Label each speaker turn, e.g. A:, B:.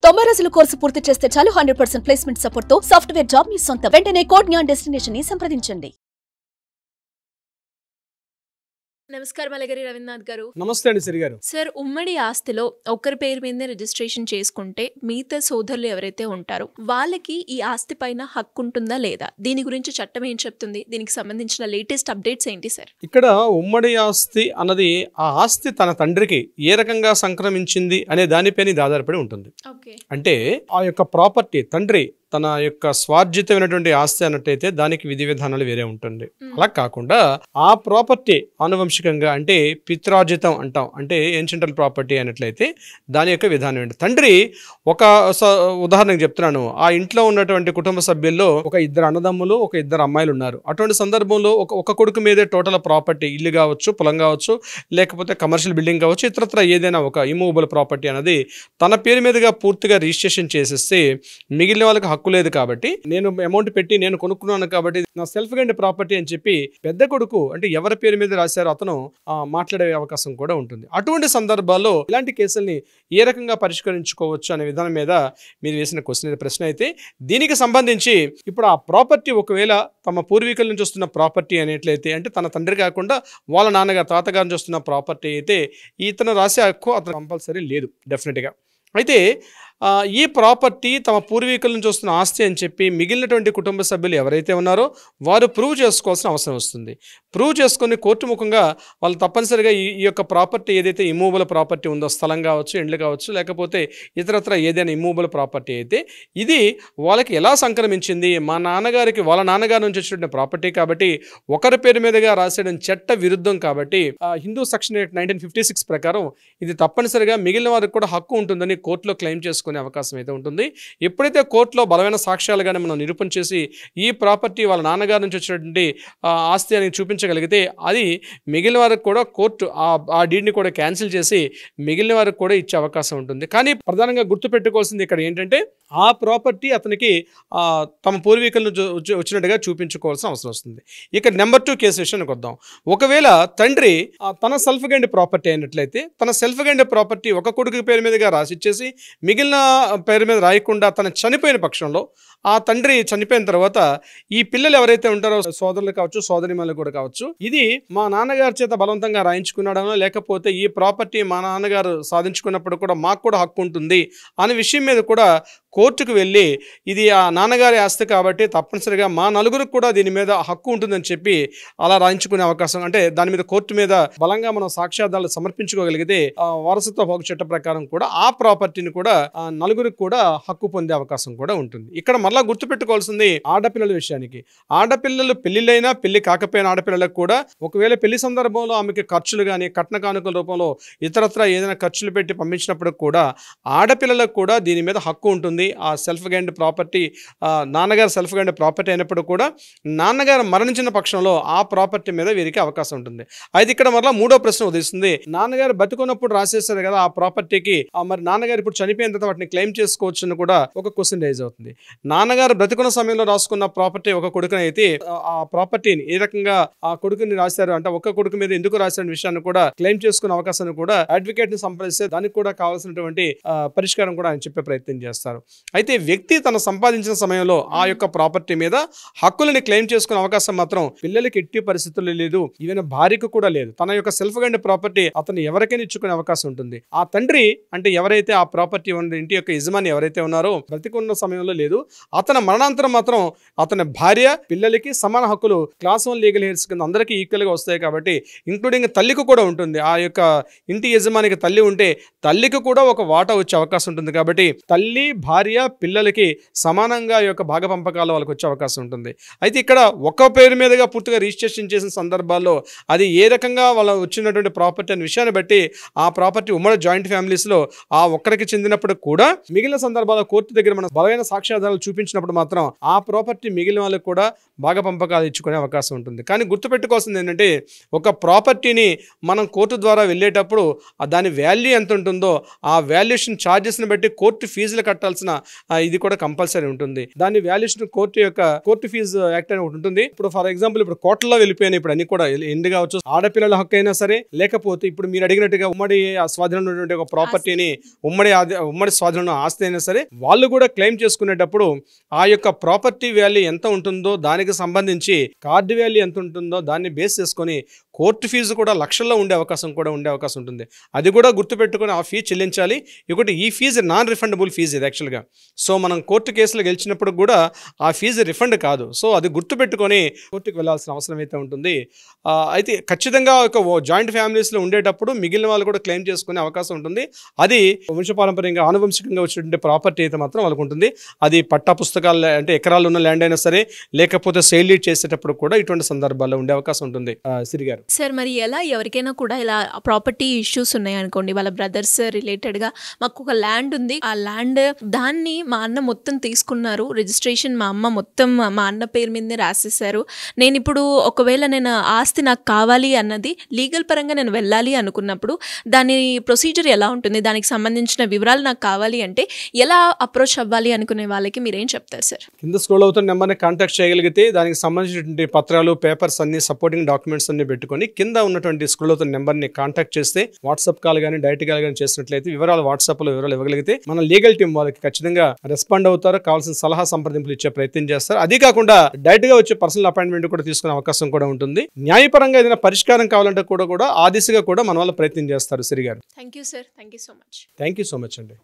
A: 90 రోజుల కోర్సు పూర్తి చేస్తే చాలు 100% ప్లేస్మెంట్ సపోర్ట్ తో సాఫ్ట్వేర్ జాబ్ మీ సొంతం. వెంటనే కోడ్ జ్ఞాన్ డెస్టినేషన్ ని సంప్రదించండి.
B: నమస్కారం అలగరి రవీంద్రనాథ్ గారు.
C: నమస్తే అండి సిరి గారు.
B: సార్, ఉమ్మడి ఆస్తిలో ఒకరి పేరు మీదే రిజిస్ట్రేషన్ చేసుకుంటే మిగతా సోదరులు ఎవరైతే ఉంటారో వాళ్ళకి ఈ ఆస్తి పైన హక్కు ఉంటుందా లేదా, దీని గురించి చట్టం ఏం చెప్తుంది, దీనికి సంబంధించిన లేటెస్ట్ అప్డేట్స్ ఏంటి సార్?
C: ఇక్కడ ఉమ్మడి ఆస్తి అన్నది ఆ ఆస్తి తన తండ్రికి ఏ రకంగా సంక్రమించింది అనే దానిపైన ఇది ఆధారపడి ఉంటుంది. అంటే ఆ యొక్క ప్రాపర్టీ తండ్రి తన యొక్క స్వార్జితమైనటువంటి ఆస్తి అన్నట్టయితే దానికి విధి విధానాలు వేరే ఉంటుంది. అలా కాకుండా ఆ ప్రాపర్టీ ఆనువంశికంగా అంటే పిత్రార్జితం అంటాం, అంటే ఏన్షియంటల్ ప్రాపర్టీ అన్నట్లయితే దాని యొక్క విధానం ఏంటి. తండ్రి ఒక ఉదాహరణకు చెప్తున్నాను, ఆ ఇంట్లో ఉన్నటువంటి కుటుంబ సభ్యుల్లో ఒక ఇద్దరు అన్నదమ్ములు ఒక ఇద్దరు అమ్మాయిలు ఉన్నారు. అటువంటి సందర్భంలో ఒక కొడుకు మీదే టోటల్ ప్రాపర్టీ, ఇల్లు కావచ్చు, పొలం కావచ్చు, లేకపోతే కమర్షియల్ బిల్డింగ్ కావచ్చు, ఇతరత్ర ఏదైనా ఒక ఇమూవబుల్ ప్రాపర్టీ అనేది తన పేరు మీదుగా పూర్తిగా రిజిస్ట్రేషన్ చేసేస్తే మిగిలిన వాళ్ళకి హక్కు లేదు. కాబట్టి నేను అమౌంట్ పెట్టి నేను కొనుక్కున్నాను కాబట్టి నా సెల్ఫ్ గైన్డ్ ప్రాపర్టీ అని చెప్పి పెద్ద కొడుకు అంటే ఎవరి పేరు మీద రాశారో అతను మాట్లాడే అవకాశం కూడా ఉంటుంది. అటువంటి సందర్భాల్లో ఇలాంటి కేసుల్ని ఏ రకంగా పరిష్కరించుకోవచ్చు అనే విధానం మీద మీరు వేసిన ప్రశ్న అయితే దీనికి సంబంధించి ఇప్పుడు ఆ ప్రాపర్టీ ఒకవేళ తమ పూర్వీకుల నుంచి వస్తున్న ప్రాపర్టీ అనేట్లయితే, అంటే తన తండ్రి కాకుండా వాళ్ళ నాన్నగారు తాతగారి నుంచి వస్తున్న ప్రాపర్టీ అయితే ఇతను రాసే హక్కు అతను కంపల్సరీ లేదు డెఫినెట్గా. అయితే ఈ ప్రాపర్టీ తమ పూర్వీకుల నుంచి వస్తున్న ఆస్తి అని చెప్పి మిగిలినటువంటి కుటుంబ సభ్యులు ఎవరైతే ఉన్నారో వారు ప్రూవ్ చేసుకోవాల్సిన అవసరం వస్తుంది. ప్రూవ్ చేసుకొని కోర్టు ముఖంగా వాళ్ళు తప్పనిసరిగా ఈ యొక్క ప్రాపర్టీ ఏదైతే ఇమూవబుల్ ప్రాపర్టీ ఉందో, స్థలం కావచ్చు, ఇండ్లు కావచ్చు, లేకపోతే ఇతరత్ర ఏదైనా ఇమూవబుల్ ప్రాపర్టీ అయితే ఇది వాళ్ళకి ఎలా సంక్రమించింది, మా నాన్నగారికి వాళ్ళ నాన్నగారి నుంచి వచ్చినటువంటి ప్రాపర్టీ కాబట్టి ఒకరి పేరు మీదుగా రాసేయడం చట్ట విరుద్ధం. కాబట్టి హిందూ సెక్షన్ 1956 ప్రకారం ఇది తప్పనిసరిగా మిగిలిన వారికి కూడా హక్కు ఉంటుందని కోర్టులో క్లెయిమ్ చేసుకునే అవకాశం అయితే ఉంటుంది. ఎప్పుడైతే కోర్టులో బలమైన సాక్ష్యాలుగానే మనం నిరూపణ చేసి ఈ ప్రాపర్టీ వాళ్ళ నాన్నగారి నుంచి వచ్చినటువంటి ఆస్తి అని చూపించగలిగితే అది మిగిలిన వారికి కూడా కోర్టు ఆ డీడ్ని కూడా క్యాన్సిల్ చేసి మిగిలిన వారికి కూడా ఇచ్చే అవకాశం ఉంటుంది. కానీ ప్రధానంగా గుర్తుపెట్టుకోవాల్సింది ఇక్కడ ఏంటంటే ఆ ప్రాపర్టీ అతనికి తమ పూర్వీకుల నుంచి వచ్చినట్టుగా చూపించుకోవాల్సిన అవసరం వస్తుంది. ఇక నెంబర్ 2 కేసు విషయానికి వద్దాం. ఒకవేళ తండ్రి తన సెల్ఫ్ గైన్డ్ ప్రాపర్టీ అయినట్లయితే తన సెల్ఫ్ గైన్డ్ ప్రాపర్టీ ఒక కొడుకు పేరు మీదుగా రాసిచ్చేసి మిగిలిన పేరు మీద రాయకుండా తను చనిపోయిన పక్షంలో ఆ తండ్రి చనిపోయిన తర్వాత ఈ పిల్లలు ఎవరైతే ఉంటారో సోదరులు కావచ్చు, సోదరిమణులు కూడా కావచ్చు, ఇది మా నాన్నగారి చేత బలవంతంగా రాయించుకున్నాడనో లేకపోతే ఈ ప్రాపర్టీ మా నాన్నగారు సాధించుకున్నప్పుడు కూడా మాకు కూడా హక్కు ఉంటుంది అనే విషయం మీద కూడా కోర్టుకు వెళ్ళి ఇది ఆ నాన్నగారి ఆస్తి కాబట్టి తప్పనిసరిగా మా నలుగురికి కూడా దీని మీద హక్కు ఉంటుందని చెప్పి అలా రాయించుకునే అవకాశం, అంటే దాని మీద కోర్టు మీద బలంగా మనం సాక్ష్యాధారాలు సమర్పించుకోగలిగితే వారసత్వ హక్కు చట్ట ప్రకారం కూడా ఆ ప్రాపర్టీని కూడా నలుగురికి కూడా హక్కు పొందే అవకాశం కూడా ఉంటుంది. ఇక్కడ మళ్ళా గుర్తుపెట్టుకోవాల్సింది ఆడపిల్లల విషయానికి. ఆడపిల్లలు పెళ్లిళ్ళైనా పెళ్లి కాకపోయిన ఆడపిల్లలకు కూడా ఒకవేళ పెళ్లి సందర్భంలో ఆమెకి ఖర్చులు కానీ కట్న కానుకల రూపంలో ఇతరత్ర ఏదైనా ఖర్చులు పెట్టి పంపించినప్పుడు కూడా ఆడపిల్లలకు కూడా దీని మీద హక్కు ఉంటుంది. ఆ సెల్ఫ్ గైన్డ్ ప్రాపర్టీ నాన్నగారు సెల్ఫ్ గైన్డ్ ప్రాపర్టీ అయినప్పుడు కూడా నాన్నగారు మరణించిన పక్షంలో ఆ ప్రాపర్టీ మీద వీరికి అవకాశం ఉంటుంది. అయితే ఇక్కడ మరలా 3వ ప్రశ్న ఉదయిస్తుంది. నాన్నగారు బతుకున్నప్పుడు రాసేస్తారు కదా ఆ ప్రాపర్టీకి, మరి నాన్నగారు ఇప్పుడు చనిపోయిన తర్వాత వాటిని క్లెయిమ్ చేసుకోవచ్చు అని కూడా ఒక క్వశ్చన్ రైజ్ అవుతుంది. నాన్నగారు బ్రతుకున్న సమయంలో రాసుకున్న ప్రాపర్టీ ఒక కొడుకుని అయితే ఆ ప్రాపర్టీని ఏ రకంగా ఆ కొడుకుని రాశారు అంటే ఒక కొడుకు మీద ఎందుకు రాసిన విషయాన్ని కూడా క్లెయిమ్ చేసుకునే అవకాశాన్ని కూడా అడ్వకేట్ ని సంప్రదిస్తే దానికి కూడా కావాల్సినటువంటి పరిష్కారం కూడా ఆయన చెప్పే ప్రయత్నం చేస్తారు. అయితే వ్యక్తి తను సంపాదించిన సమయంలో ఆ యొక్క ప్రాపర్టీ మీద హక్కులని క్లెయిమ్ చేసుకునే అవకాశం మాత్రం పిల్లలకి ఎట్టి పరిస్థితుల్లో లేదు, ఈవెన్ భార్యకు కూడా లేదు. తన యొక్క సెల్ఫ్ గైన్డ్ ప్రాపర్టీ అతను ఎవరికైనా ఇచ్చుకునే అవకాశం ఉంటుంది. ఆ తండ్రి అంటే ఎవరైతే ఆ ప్రాపర్టీ ఉన్న ఇంటి యొక్క యజమాని ఎవరైతే ఉన్నారో బ్రతికున్న సమయంలో లేదు, అతని మరణాంతరం మాత్రం అతని భార్య పిల్లలకి సమాన హక్కులు క్లాస్ 1 లీగల్ హెయిర్స్ కింద అందరికీ ఈక్వల్గా వస్తాయి. కాబట్టి ఇంక్లూడింగ్ తల్లికి కూడా ఉంటుంది. ఆ యొక్క ఇంటి యజమానికి తల్లి ఉంటే తల్లికి కూడా ఒక వాటా వచ్చే అవకాశం ఉంటుంది. కాబట్టి తల్లి భార్య పిల్లలకి సమానంగా ఈ యొక్క భాగ పంపకాలు వాళ్ళకి వచ్చే అవకాశం ఉంటుంది. అయితే ఇక్కడ ఒక్క పేరు మీదుగా పూర్తిగా రిజిస్ట్రేషన్ చేసిన సందర్భాల్లో అది ఏ రకంగా వాళ్ళ వచ్చినటువంటి ప్రాపర్టీ అనే విషయాన్ని బట్టి ఆ ప్రాపర్టీ ఉమ్మడి జాయింట్ ఫ్యామిలీస్లో ఆ ఒక్కరికి చెందినప్పుడు కూడా మిగిలిన సందర్భాల్లో కోర్టు దగ్గర మనం బలమైన సాక్ష్యాధారాలు చూపించినప్పుడు మాత్రం ఆ ప్రాపర్టీ మిగిలిన వాళ్ళకి కూడా భాగ పంపకాలు ఇచ్చుకునే అవకాశం ఉంటుంది. కానీ గుర్తుపెట్టుకోవాల్సింది ఏంటంటే ఒక ప్రాపర్టీని మనం కోర్టు ద్వారా వెళ్ళేటప్పుడు దాని వాల్యూ ఎంత ఉంటుందో ఆ వాల్యుయేషన్ ఛార్జెస్ని బట్టి కోర్టు ఫీజులు కట్టాల్సిన ఇది కూడా కంపల్సరీ ఉంటుంది. దాని వాల్యుయేషన్ కోర్టు ఫీజు యాక్ట్ అని ఒకటి ఉంటుంది. ఇప్పుడు ఫర్ ఎగ్జాంపుల్ ఇప్పుడు కోర్టులో వెళ్ళిపోయినా ఇప్పుడు అన్ని కూడా ఎందు కావచ్చు, ఆడపిల్లల హక్కు అయినా సరే, లేకపోతే ఇప్పుడు మీరు అడిగినట్టుగా ఉమ్మడి స్వాధీనంలో ఉన్నటువంటి ఒక ప్రాపర్టీని ఉమ్మడి స్వాధీనంలో ఆస్తి అయినా సరే, వాళ్ళు కూడా క్లెయిమ్ చేసుకునేటప్పుడు ఆ యొక్క ప్రాపర్టీ వాల్యూ ఎంత ఉంటుందో దానికి సంబంధించి కార్డు వాల్యూ ఎంత ఉంటుందో దాన్ని బేస్ చేసుకొని కోర్టు ఫీజు కూడా లక్షల్లో ఉండే అవకాశం ఉంటుంది. అది కూడా గుర్తుపెట్టుకొని ఆ ఫీజు చెల్లించాలి. ఒకటి ఈ ఫీజు నాన్ రిఫండబుల్ ఫీజు ఇది యాక్చువల్గా. సో మనం కోర్టు కేసులు గెలిచినప్పుడు కూడా ఆ ఫీజు రిఫండ్ కాదు. సో అది గుర్తుపెట్టుకొని కోర్టుకు వెళ్ళాల్సిన అవసరం అయితే ఉంటుంది. అయితే ఖచ్చితంగా ఒక జాయింట్ ఫ్యామిలీస్లో ఉండేటప్పుడు మిగిలిన వాళ్ళు కూడా క్లెయిమ్ చేసుకునే అవకాశం ఉంటుంది. అది వంశపారంపర్యంగా ఆనువంశికంగా వచ్చేటువంటి ప్రాపర్టీ అయితే మాత్రం వాళ్ళకు ఉంటుంది. అది పట్టా పుస్తకాలు అంటే ఎకరాలు ఉన్న ల్యాండ్ అయినా సరే, లేకపోతే సేల్ డీడ్ చేసేటప్పుడు కూడా ఇటువంటి సందర్భాల్లో ఉండే అవకాశం ఉంటుంది. సిరి గారు
B: సార్, మరి ఎలా ఎవరికైనా కూడా ఇలా ప్రాపర్టీ ఇష్యూస్ ఉన్నాయి అనుకోండి, వాళ్ళ బ్రదర్స్ రిలేటెడ్గా మాకు ఒక ల్యాండ్ ఉంది, ఆ ల్యాండ్ దాన్ని మా అన్న మొత్తం తీసుకున్నారు, రిజిస్ట్రేషన్ మా అమ్మ మొత్తం మా అన్న పేరు మీదనే రాసేసారు, నేను ఇప్పుడు ఒకవేళ నేను ఆస్తి నాకు కావాలి అన్నది లీగల్ పరంగా నేను వెళ్ళాలి అనుకున్నప్పుడు దాని ప్రొసీజర్ ఎలా ఉంటుంది, దానికి సంబంధించిన వివరాలు నాకు కావాలి అంటే ఎలా అప్రోచ్ అవ్వాలి అనుకునే వాళ్ళకి మీరేం చెప్తారు సార్?
C: కింద స్క్రోల్ అవుతున్న నెంబర్ని కాంటాక్ట్ చేయగలిగితే దానికి సంబంధించినటువంటి పత్రాలు, పేపర్స్ అన్ని, సపోర్టింగ్ డాక్యుమెంట్స్ అన్ని పెట్టుకొని కింద ఉన్నటువంటి స్క్రోల్ అవుతున్న నెంబర్ని కాంటాక్ట్ చేస్తే వాట్సాప్ కాల్ కానీ డైరెక్ట్ కాల్ కానీ చేసినట్లయితే వివరాలు వాట్సాప్లో వివరాలు ఇవ్వగలిగితే మన లీగల్ టీం వాళ్ళకి ఖచ్చితంగా రెస్పాండ్ అవుతారు, కావాల్సిన సలహా సంప్రదింపులు ఇచ్చే ప్రయత్నం చేస్తారు. అదే కాకుండా డైరెక్ట్ గా వచ్చే పర్సనల్ అపాయింట్మెంట్ కూడా తీసుకునే అవకాశం కూడా ఉంటుంది. న్యాయపరంగా ఏదైనా పరిష్కారం కావాలంటే కూడా ఆ దిశగా కూడా మన వాళ్ళు ప్రయత్నం చేస్తారు. సిరి గారు,
B: thank you sir, thank you so much.
C: Thank you so much అండి.